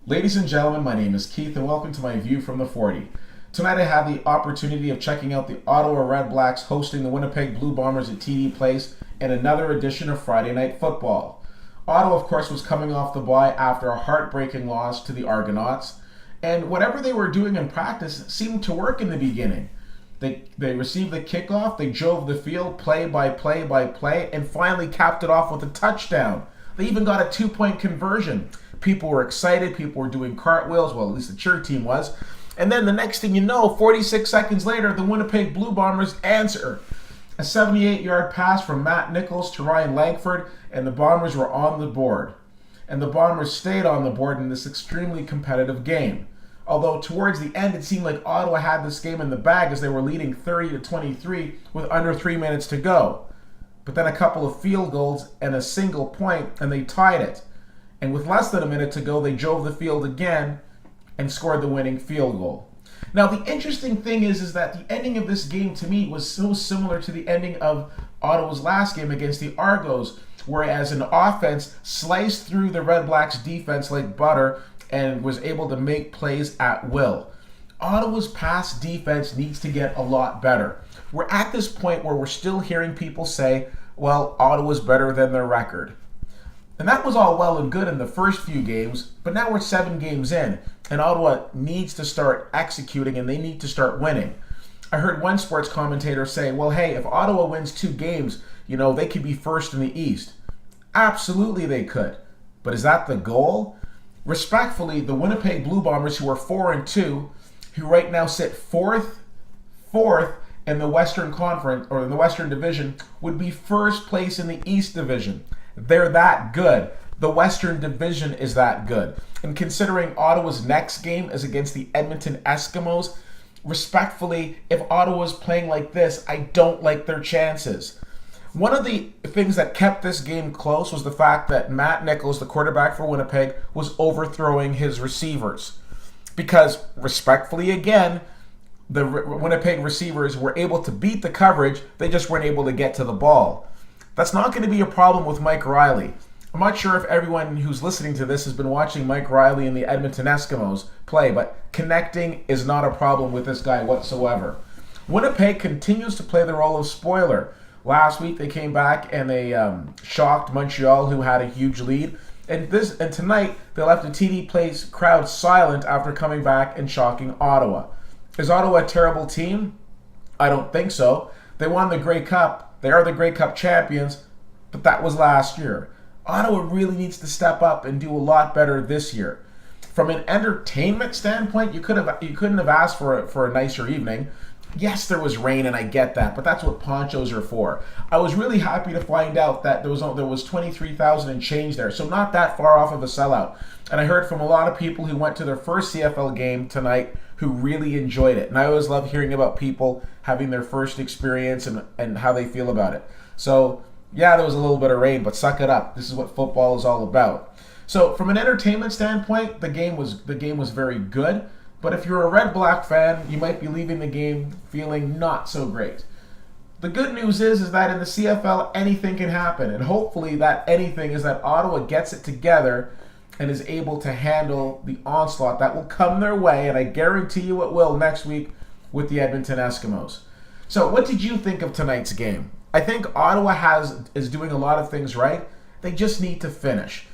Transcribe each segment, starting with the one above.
Ladies and gentlemen, my name is Keith and welcome to my view from the 40. Tonight I have the opportunity of checking out the Ottawa REDBLACKS hosting the Winnipeg Blue Bombers at TD Place and another edition of Friday Night Football. Ottawa, of course, was coming off the bye after a heartbreaking loss to the Argonauts, and whatever they were doing in practice seemed to work in the beginning. They received the kickoff, they drove the field play by play, and finally capped it off with a touchdown. They even got a 2-point conversion. People were excited, people were doing cartwheels, well, at least the cheer team was. And then the next thing you know, 46 seconds later, the Winnipeg Blue Bombers answer. A 78-yard pass from Matt Nichols to Ryan Langford, and the Bombers were on the board. And the Bombers stayed on the board in this extremely competitive game. Although towards the end, it seemed like Ottawa had this game in the bag as they were leading 30-23 with under 3 minutes to go. But then a couple of field goals and a single point, and they tied it. And with less than a minute to go, they drove the field again and scored the winning field goal. Now, the interesting thing is that the ending of this game, to me, was so similar to the ending of Ottawa's last game against the Argos, whereas an offense sliced through the REDBLACKS defense like butter and was able to make plays at will. Ottawa's pass defense needs to get a lot better. We're at this point where we're still hearing people say, well, Ottawa's better than their record. And that was all well and good in the first few games, but now we're 7 games in, and Ottawa needs to start executing and they need to start winning. I heard one sports commentator say, well, hey, if Ottawa wins 2 games, they could be first in the East. Absolutely they could. But is that the goal? Respectfully, the Winnipeg Blue Bombers, who are 4-2, who right now sit fourth in the Western Conference, or in the Western Division, would be first place in the East Division. They're that good. The Western Division is that good. And considering Ottawa's next game is against the Edmonton Eskimos, respectfully, if Ottawa's playing like this, I don't like their chances. One of the things that kept this game close was the fact that Matt Nichols, the quarterback for Winnipeg, was overthrowing his receivers. Because, respectfully again, the Winnipeg receivers were able to beat the coverage, they just weren't able to get to the ball. That's not going to be a problem with Mike Riley. I'm not sure if everyone who's listening to this has been watching Mike Riley and the Edmonton Eskimos play, but connecting is not a problem with this guy whatsoever. Winnipeg continues to play the role of spoiler. Last week they came back and they shocked Montreal, who had a huge lead. And tonight they left the TD Place crowd silent after coming back and shocking Ottawa. Is Ottawa a terrible team? I don't think so. They won the Grey Cup. They are the Grey Cup champions, but that was last year. Ottawa really needs to step up and do a lot better this year. From an entertainment standpoint, you couldn't have asked for a nicer evening. Yes, there was rain, and I get that, but that's what ponchos are for. I was really happy to find out that there was 23,000 and change there, so not that far off of a sellout. And I heard from a lot of people who went to their first CFL game tonight who really enjoyed it. And I always love hearing about people having their first experience and how they feel about it. So, yeah, there was a little bit of rain, but suck it up. This is what football is all about. So, from an entertainment standpoint, the game was very good. But if you're a Red Black fan, you might be leaving the game feeling not so great. The good news is that in the CFL, anything can happen. And hopefully that anything is that Ottawa gets it together and is able to handle the onslaught that will come their way. And I guarantee you it will next week with the Edmonton Eskimos. So what did you think of tonight's game? I think Ottawa is doing a lot of things right. They just need to finish.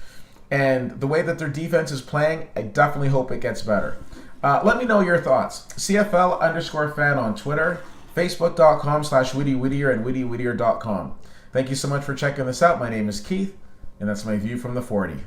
And the way that their defense is playing, I definitely hope it gets better. Let me know your thoughts. CFL_fan on Twitter, Facebook.com/WittyWhittier and WittyWhittier.com. Thank you so much for checking this out. My name is Keith, and that's my view from the 40.